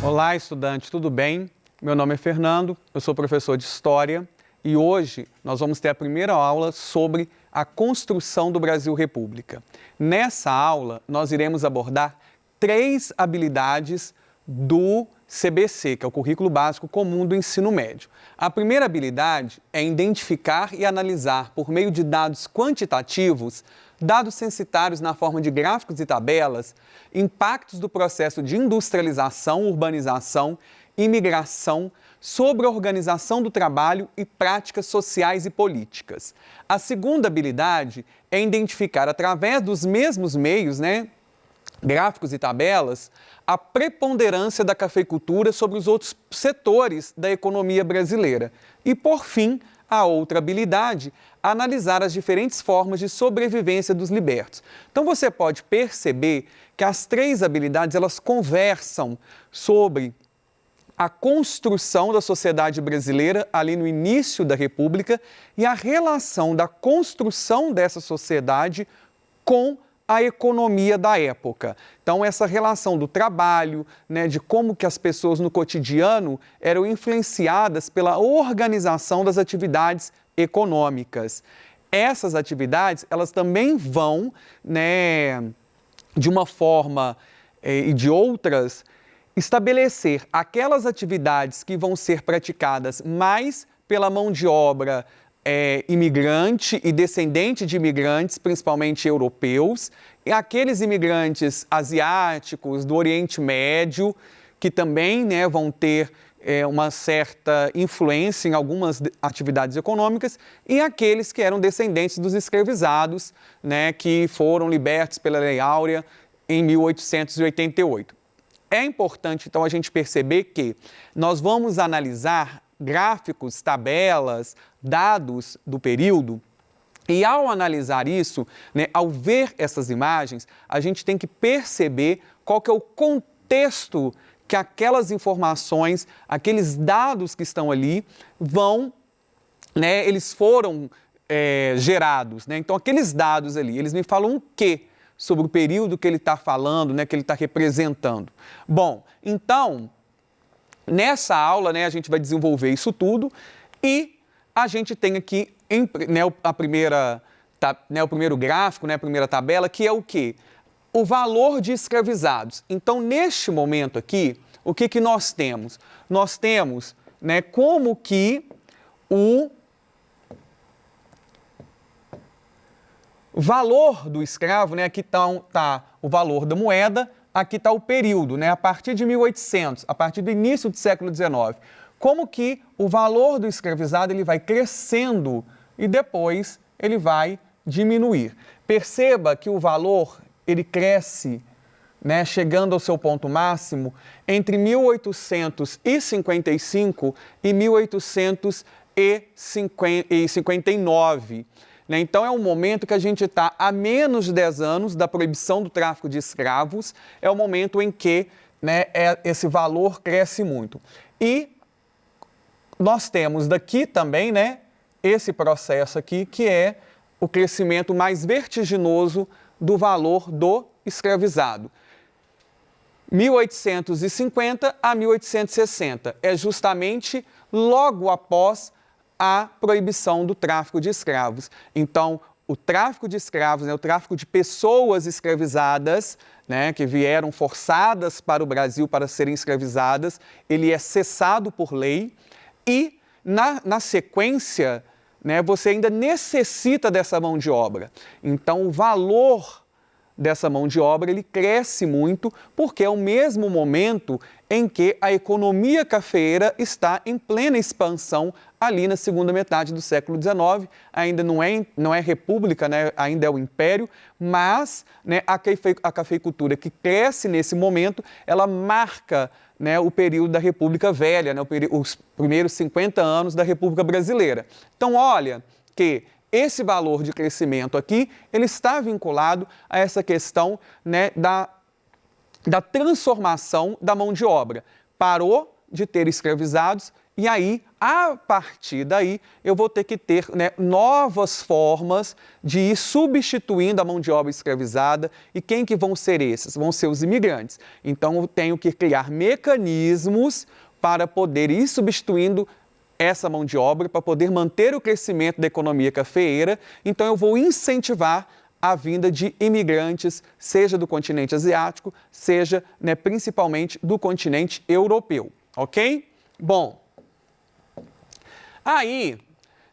Olá, estudante, tudo bem? Meu nome é Fernando, eu sou professor de História e hoje nós vamos ter a primeira aula sobre a construção do Brasil República. Nessa aula, nós iremos abordar 3 habilidades do CBC, que é o Currículo Básico Comum do Ensino Médio. A primeira habilidade é identificar e analisar, por meio de dados quantitativos, dados censitários na forma de gráficos e tabelas, impactos do processo de industrialização, urbanização, imigração, sobre a organização do trabalho e práticas sociais e políticas. A segunda habilidade é identificar, através dos mesmos meios, gráficos e tabelas, a preponderância da cafeicultura sobre os outros setores da economia brasileira. E, por fim, a outra habilidade, analisar as diferentes formas de sobrevivência dos libertos. Então, você pode perceber que as 3 habilidades, elas conversam sobre a construção da sociedade brasileira ali no início da República e a relação da construção dessa sociedade com a economia da época. Então, essa relação do trabalho, de como que as pessoas no cotidiano eram influenciadas pela organização das atividades econômicas. Essas atividades, elas também vão, de uma forma e de outras, estabelecer aquelas atividades que vão ser praticadas mais pela mão de obra imigrante e descendente de imigrantes, principalmente europeus, e aqueles imigrantes asiáticos do Oriente Médio, que também vão ter uma certa influência em algumas atividades econômicas, e aqueles que eram descendentes dos escravizados, que foram libertos pela Lei Áurea em 1888. É importante, então, a gente perceber que nós vamos analisar gráficos, tabelas, dados do período, e ao analisar isso, ao ver essas imagens, a gente tem que perceber qual que é o contexto que aquelas informações, aqueles dados que estão ali, eles foram gerados. Então, aqueles dados ali, eles me falam o quê sobre o período que ele está falando, que ele está representando? Bom, então, nessa aula, a gente vai desenvolver isso tudo e a gente tem aqui o primeiro gráfico, a primeira tabela, que é o quê? O valor de escravizados. Então, neste momento aqui, o que nós temos? Nós temos como que o valor do escravo, aqui está o valor da moeda, aqui está o período, a partir de 1800, a partir do início do século XIX. Como que o valor do escravizado ele vai crescendo e depois ele vai diminuir. Perceba que o valor ele cresce, chegando ao seu ponto máximo entre 1855 e 1859. Então, é um momento que a gente está a menos de 10 anos da proibição do tráfico de escravos, é o momento em que esse valor cresce muito. E nós temos daqui também esse processo aqui, que é o crescimento mais vertiginoso do valor do escravizado. 1850 a 1860 é justamente logo após a proibição do tráfico de escravos. Então, o tráfico de escravos, o tráfico de pessoas escravizadas, que vieram forçadas para o Brasil para serem escravizadas, ele é cessado por lei e, na sequência, você ainda necessita dessa mão de obra. Então, o valor dessa mão de obra ele cresce muito, porque é o mesmo momento em que a economia cafeeira está em plena expansão ali na segunda metade do século XIX. Ainda não é república, ainda é o império, mas a cafeicultura que cresce nesse momento, ela marca o período da República Velha, os primeiros 50 anos da República Brasileira. Então, olha que esse valor de crescimento aqui, ele está vinculado a essa questão da transformação da mão de obra. Parou de ter escravizados E aí, a partir daí, eu vou ter que ter, né, novas formas de ir substituindo a mão de obra escravizada. E quem que vão ser esses? Vão ser os imigrantes. Então, eu tenho que criar mecanismos para poder ir substituindo essa mão de obra, para poder manter o crescimento da economia cafeeira. Então, eu vou incentivar a vinda de imigrantes, seja do continente asiático, seja, né, principalmente do continente europeu, ok? Bom, aí,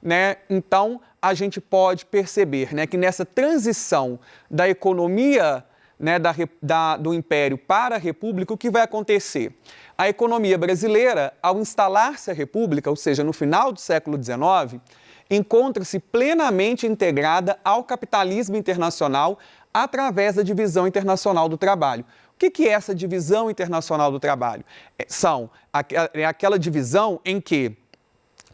né, então, a gente pode perceber, né, que nessa transição da economia, né, do Império para a República, o que vai acontecer? A economia brasileira, ao instalar-se a República, ou seja, no final do século XIX, encontra-se plenamente integrada ao capitalismo internacional através da divisão internacional do trabalho. O que é essa divisão internacional do trabalho? É aquela divisão em que,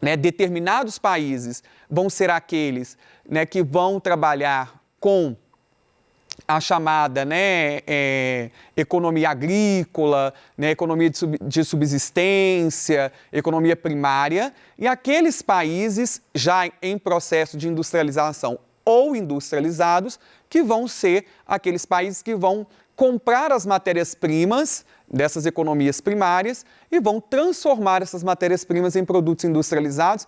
né, determinados países vão ser aqueles, né, que vão trabalhar com a chamada, né, economia agrícola, né, economia de subsistência, economia primária, e aqueles países já em processo de industrialização ou industrializados, que vão ser aqueles países que vão comprar as matérias-primas dessas economias primárias e vão transformar essas matérias-primas em produtos industrializados,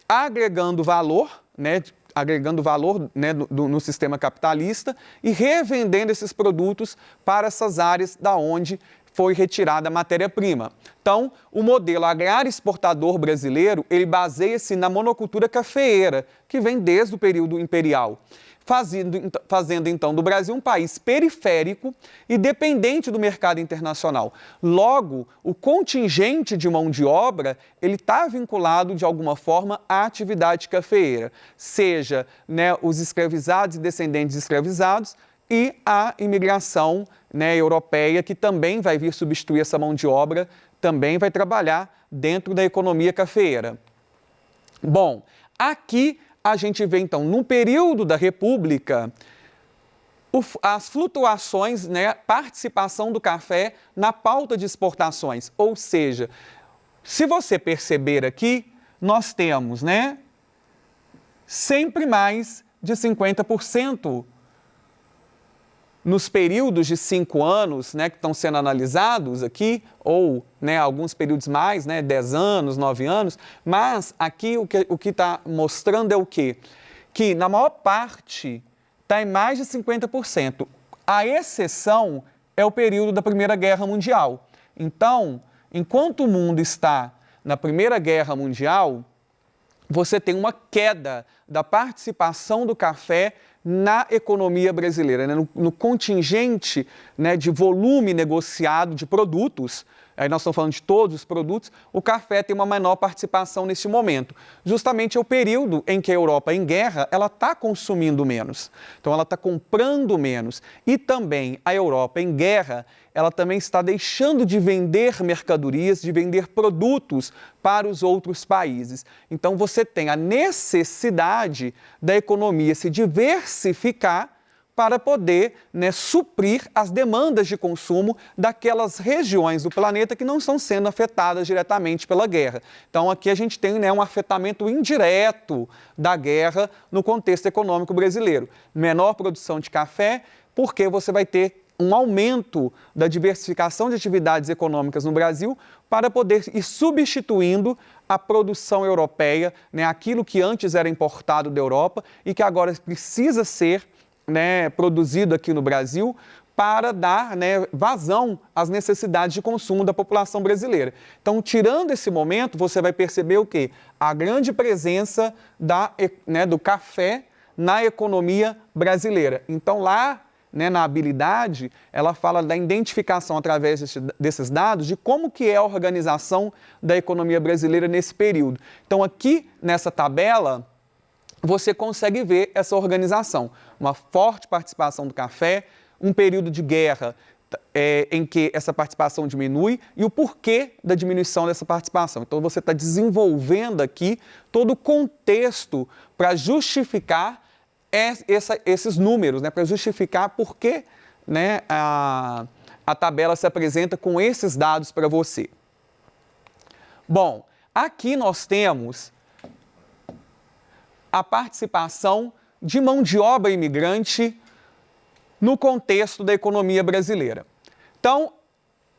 agregando valor, né, no sistema capitalista e revendendo esses produtos para essas áreas da onde foi retirada a matéria-prima. Então, o modelo agrário exportador brasileiro, ele baseia-se na monocultura cafeeira, que vem desde o período imperial, fazendo então do Brasil um país periférico e dependente do mercado internacional. Logo, o contingente de mão de obra, ele está vinculado de alguma forma à atividade cafeeira, seja, né, os escravizados e descendentes de escravizados e a imigração, né, europeia, que também vai vir substituir essa mão de obra, também vai trabalhar dentro da economia cafeeira. Bom, aqui a gente vê, então, no período da República, as flutuações, né, participação do café na pauta de exportações. Ou seja, se você perceber aqui, nós temos, né, sempre mais de 50% nos períodos de 5 anos, né, que estão sendo analisados aqui, ou, né, alguns períodos mais, né, 10 anos, 9 anos, mas aqui o que está mostrando é o quê? Que na maior parte está em mais de 50%. A exceção é o período da Primeira Guerra Mundial. Então, enquanto o mundo está na Primeira Guerra Mundial, você tem uma queda da participação do café na economia brasileira, né? no contingente, né, de volume negociado de produtos. Aí nós estamos falando de todos os produtos, o café tem uma menor participação neste momento. Justamente é o período em que a Europa, em guerra, ela está consumindo menos. Então, ela está comprando menos. E também a Europa, em guerra, ela também está deixando de vender mercadorias, de vender produtos para os outros países. Então, você tem a necessidade da economia se diversificar para poder, né, suprir as demandas de consumo daquelas regiões do planeta que não estão sendo afetadas diretamente pela guerra. Então, aqui a gente tem, né, um afetamento indireto da guerra no contexto econômico brasileiro. Menor produção de café, porque você vai ter um aumento da diversificação de atividades econômicas no Brasil para poder ir substituindo a produção europeia, né, aquilo que antes era importado da Europa e que agora precisa ser, né, produzido aqui no Brasil para dar, né, vazão às necessidades de consumo da população brasileira. Então, tirando esse momento, você vai perceber o quê? A grande presença do café na economia brasileira. Então, lá, né, na habilidade, ela fala da identificação através desses dados de como que é a organização da economia brasileira nesse período. Então, aqui nessa tabela, você consegue ver essa organização, uma forte participação do café, um período de guerra em que essa participação diminui e o porquê da diminuição dessa participação. Então, você está desenvolvendo aqui todo o contexto para justificar esses números, né, para justificar por que, né, a tabela se apresenta com esses dados para você. Bom, aqui nós temos a participação de mão de obra imigrante no contexto da economia brasileira. Então,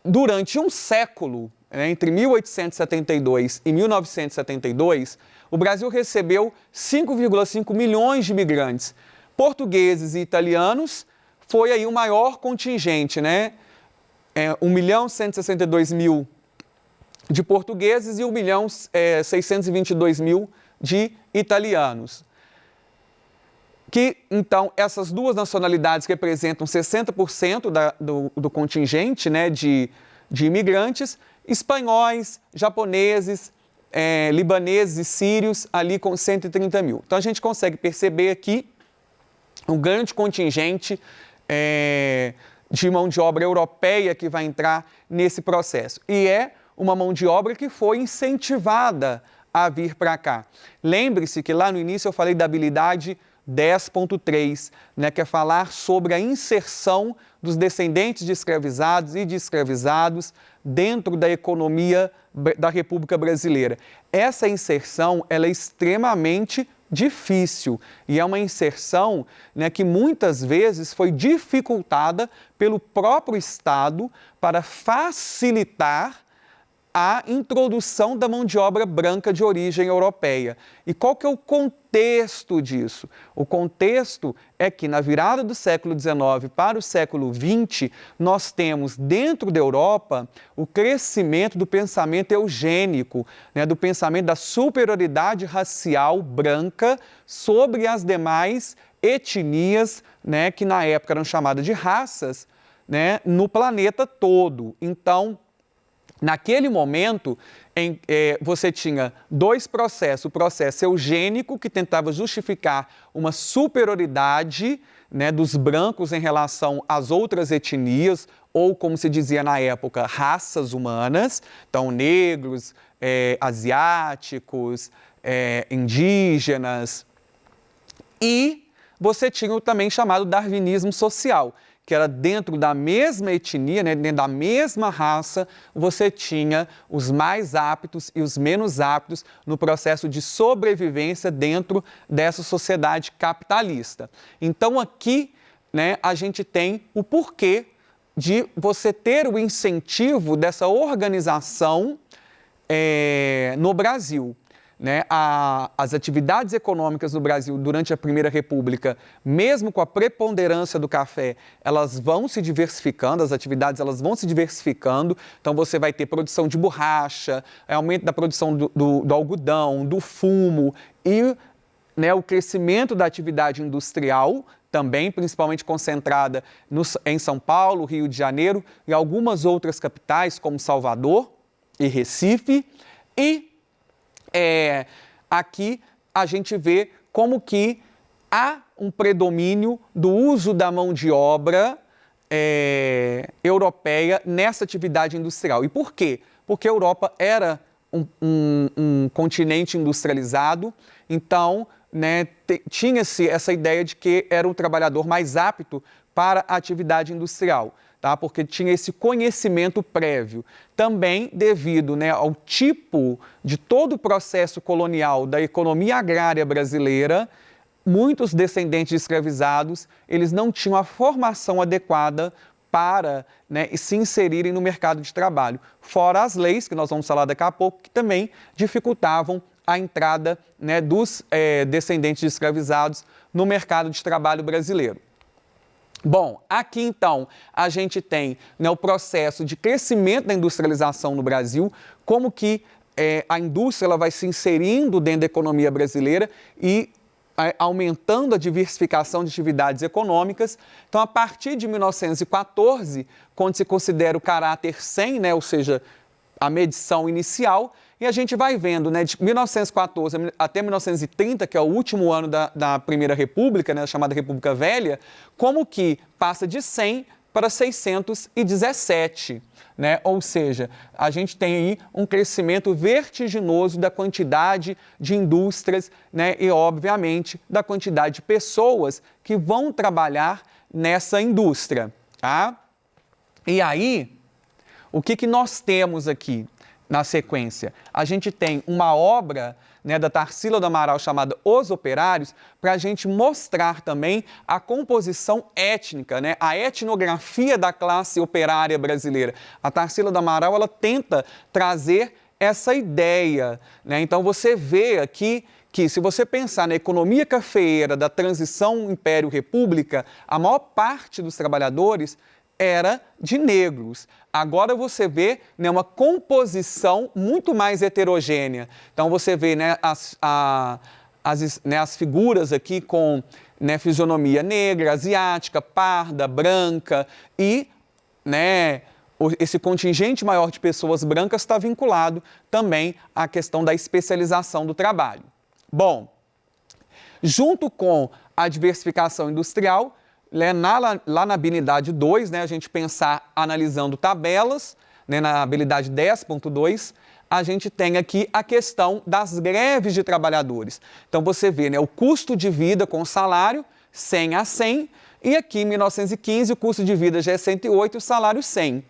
durante um século, entre 1872 e 1972, o Brasil recebeu 5,5 milhões de imigrantes. Portugueses e italianos foi aí o maior contingente, né? 1.162.000 de portugueses e 1.622.000 de italianos. Que, então, essas duas nacionalidades representam 60% do contingente, né, de imigrantes, espanhóis, japoneses, libaneses e sírios, ali com 130 mil. Então, a gente consegue perceber aqui um grande contingente de mão de obra europeia que vai entrar nesse processo. E é uma mão de obra que foi incentivada a vir para cá. Lembre-se que lá no início eu falei da habilidade 10.3, né, que é falar sobre a inserção dos descendentes de escravizados e de escravizados dentro da economia da República Brasileira. Essa inserção ela é extremamente difícil e é uma inserção, né, que muitas vezes foi dificultada pelo próprio Estado para facilitar a introdução da mão de obra branca de origem europeia. E qual que é o contexto disso? O contexto é que na virada do século XIX para o século XX, nós temos dentro da Europa o crescimento do pensamento eugênico, né, do pensamento da superioridade racial branca sobre as demais etnias, né, que na época eram chamadas de raças, né, no planeta todo. Então, naquele momento, você tinha dois processos. O processo eugênico, que tentava justificar uma superioridade, né, dos brancos em relação às outras etnias, ou, como se dizia na época, raças humanas. Então, negros, asiáticos, indígenas. E você tinha o também chamado darwinismo social, que era dentro da mesma etnia, né, dentro da mesma raça, você tinha os mais aptos e os menos aptos no processo de sobrevivência dentro dessa sociedade capitalista. Então aqui, né, a gente tem o porquê de você ter o incentivo dessa organização no Brasil. Né, as atividades econômicas no Brasil durante a Primeira República, mesmo com a preponderância do café, elas vão se diversificando, as atividades elas vão se diversificando. Então você vai ter produção de borracha, aumento da produção do algodão, do fumo e, né, o crescimento da atividade industrial, também principalmente concentrada em São Paulo, Rio de Janeiro e algumas outras capitais como Salvador e Recife. E aqui a gente vê como que há um predomínio do uso da mão de obra europeia nessa atividade industrial. E por quê? Porque a Europa era um continente industrializado, então, né, tinha-se essa ideia de que era um trabalhador mais apto para a atividade industrial. Tá? Porque tinha esse conhecimento prévio. Também devido, né, ao tipo de todo o processo colonial da economia agrária brasileira, muitos descendentes de escravizados, eles não tinham a formação adequada para, né, se inserirem no mercado de trabalho. Fora as leis, que nós vamos falar daqui a pouco, que também dificultavam a entrada, né, dos descendentes de escravizados no mercado de trabalho brasileiro. Bom, aqui então a gente tem, né, o processo de crescimento da industrialização no Brasil, como que a indústria ela vai se inserindo dentro da economia brasileira e aumentando a diversificação de atividades econômicas. Então, a partir de 1914, quando se considera o caráter 100, né, ou seja, a medição inicial, e a gente vai vendo, né, de 1914 até 1930, que é o último ano da Primeira República, né, a chamada República Velha, como que passa de 100 para 617, né? Ou seja, a gente tem aí um crescimento vertiginoso da quantidade de indústrias, né, e, obviamente, da quantidade de pessoas que vão trabalhar nessa indústria. Tá? E aí, o que nós temos aqui? na sequência, a gente tem uma obra, né, da Tarsila do Amaral chamada Os Operários, para a gente mostrar também a composição étnica, né, a etnografia da classe operária brasileira. A Tarsila do Amaral, ela tenta trazer essa ideia, né? Então você vê aqui que, se você pensar na economia cafeeira da transição Império-República, a maior parte dos trabalhadores era de negros. Agora você vê, né, uma composição muito mais heterogênea. Então você vê, né, as figuras aqui com, né, fisionomia negra, asiática, parda, branca e, né, esse contingente maior de pessoas brancas está vinculado também à questão da especialização do trabalho. Bom, junto com a diversificação industrial, lá na habilidade 2, né, a gente pensar analisando tabelas, né, na habilidade 10.2, a gente tem aqui a questão das greves de trabalhadores. Então você vê, né, o custo de vida com salário 100 a 100, e aqui em 1915 o custo de vida já é 108 e o salário 100.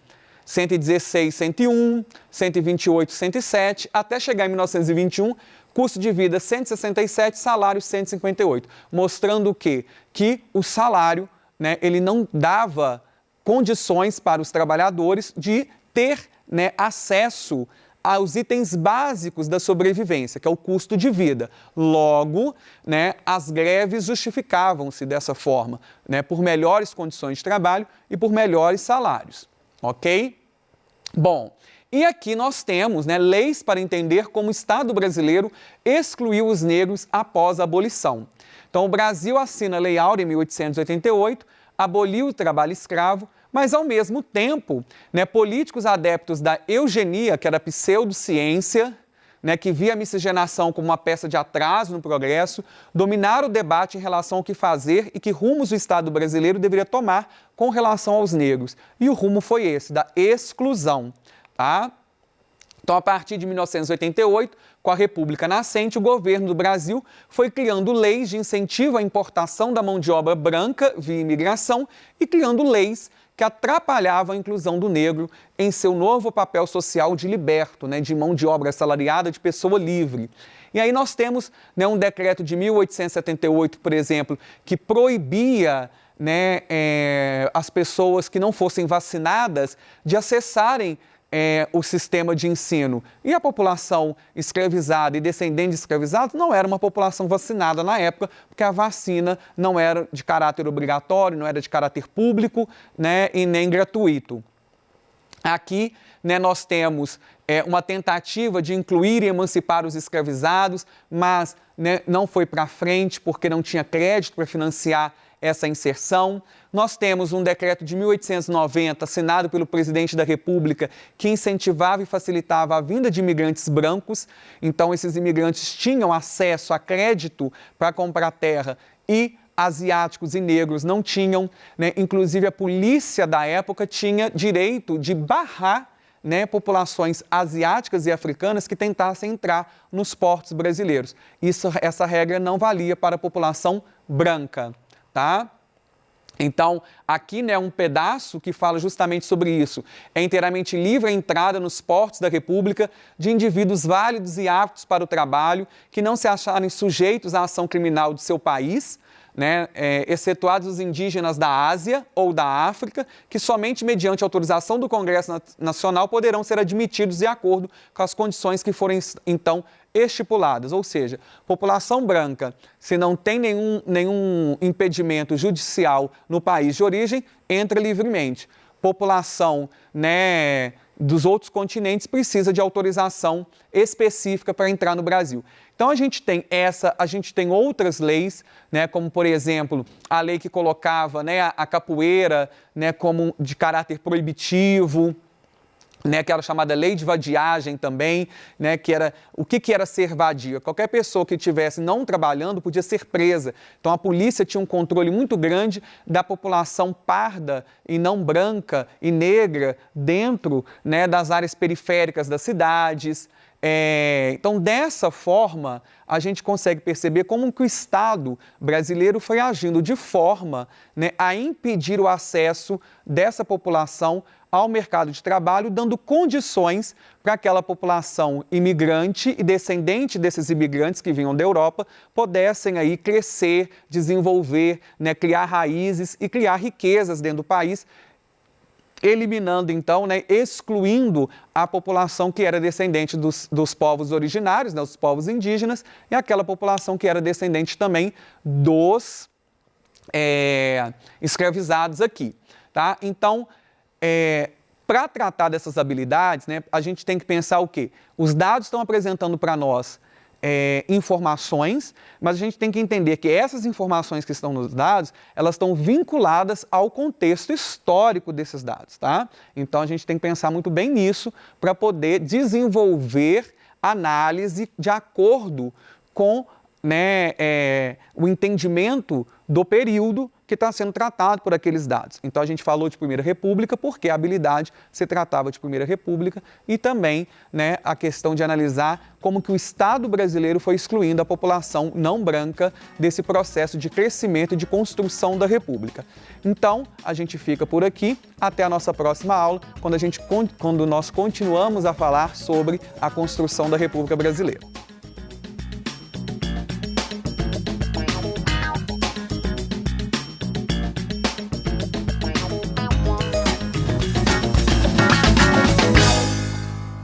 116, 101, 128, 107, até chegar em 1921, custo de vida 167, salário 158, mostrando o quê? Que o salário, né, ele não dava condições para os trabalhadores de ter, né, acesso aos itens básicos da sobrevivência, que é o custo de vida. Logo, né, as greves justificavam-se dessa forma, né, por melhores condições de trabalho e por melhores salários. Ok? Bom, e aqui nós temos, né, leis para entender como o Estado brasileiro excluiu os negros após a abolição. Então, o Brasil assina a Lei Áurea em 1888, aboliu o trabalho escravo, mas, ao mesmo tempo, né, políticos adeptos da eugenia, que era pseudociência, né, que via a miscigenação como uma peça de atraso no progresso, dominaram o debate em relação ao que fazer e que rumos o Estado brasileiro deveria tomar com relação aos negros. E o rumo foi esse, da exclusão. Tá? Então, a partir de 1988, com a República nascente, o governo do Brasil foi criando leis de incentivo à importação da mão de obra branca via imigração e criando leis que atrapalhavam a inclusão do negro em seu novo papel social de liberto, né, de mão de obra assalariada, de pessoa livre. E aí nós temos, né, um decreto de 1878, por exemplo, que proibia, né, as pessoas que não fossem vacinadas de acessarem o sistema de ensino. E a população escravizada e descendente de escravizados não era uma população vacinada na época, porque a vacina não era de caráter obrigatório, não era de caráter público, né, e nem gratuito. Aqui, né, nós temos uma tentativa de incluir e emancipar os escravizados, mas, né, não foi para frente porque não tinha crédito para financiar essa inserção. Nós temos um decreto de 1890, assinado pelo presidente da República, que incentivava e facilitava a vinda de imigrantes brancos. Então, esses imigrantes tinham acesso a crédito para comprar terra e asiáticos e negros não tinham, né? Inclusive, a polícia da época tinha direito de barrar, né, populações asiáticas e africanas que tentassem entrar nos portos brasileiros. Essa regra não valia para a população branca. Tá? Então, aqui, né, um pedaço que fala justamente sobre isso. É inteiramente livre a entrada nos portos da República de indivíduos válidos e aptos para o trabalho, que não se acharem sujeitos à ação criminal do seu país, né, excetuados os indígenas da Ásia ou da África, que somente mediante autorização do Congresso Nacional poderão ser admitidos de acordo com as condições que forem, então, estipuladas. Ou seja, população branca, se não tem nenhum impedimento judicial no país de origem, entra livremente. População, né, dos outros continentes precisa de autorização específica para entrar no Brasil. Então, a gente tem outras leis, né, como, por exemplo, a lei que colocava, né, a capoeira, né, como de caráter proibitivo, né, que era chamada lei de vadiagem também, né, que era, o que era ser vadia? Qualquer pessoa que estivesse não trabalhando podia ser presa. Então, a polícia tinha um controle muito grande da população parda e não branca e negra dentro, né, das áreas periféricas das cidades. Então, dessa forma, a gente consegue perceber como que o Estado brasileiro foi agindo de forma, né, a impedir o acesso dessa população ao mercado de trabalho, dando condições para aquela população imigrante e descendente desses imigrantes que vinham da Europa pudessem aí crescer, desenvolver, né, criar raízes e criar riquezas dentro do país, eliminando então, né, excluindo a população que era descendente dos povos originários, né, os povos indígenas, e aquela população que era descendente também dos escravizados aqui, tá? Então, para tratar dessas habilidades, né, a gente tem que pensar o quê? Os dados estão apresentando para nós informações, mas a gente tem que entender que essas informações que estão nos dados, elas estão vinculadas ao contexto histórico desses dados, tá? Então, a gente tem que pensar muito bem nisso para poder desenvolver análise de acordo com, né, o entendimento do período que está sendo tratado por aqueles dados. Então, a gente falou de Primeira República porque a habilidade se tratava de Primeira República e também, né, a questão de analisar como que o Estado brasileiro foi excluindo a população não branca desse processo de crescimento e de construção da República. Então, a gente fica por aqui. Até a nossa próxima aula, quando nós continuamos a falar sobre a construção da República Brasileira.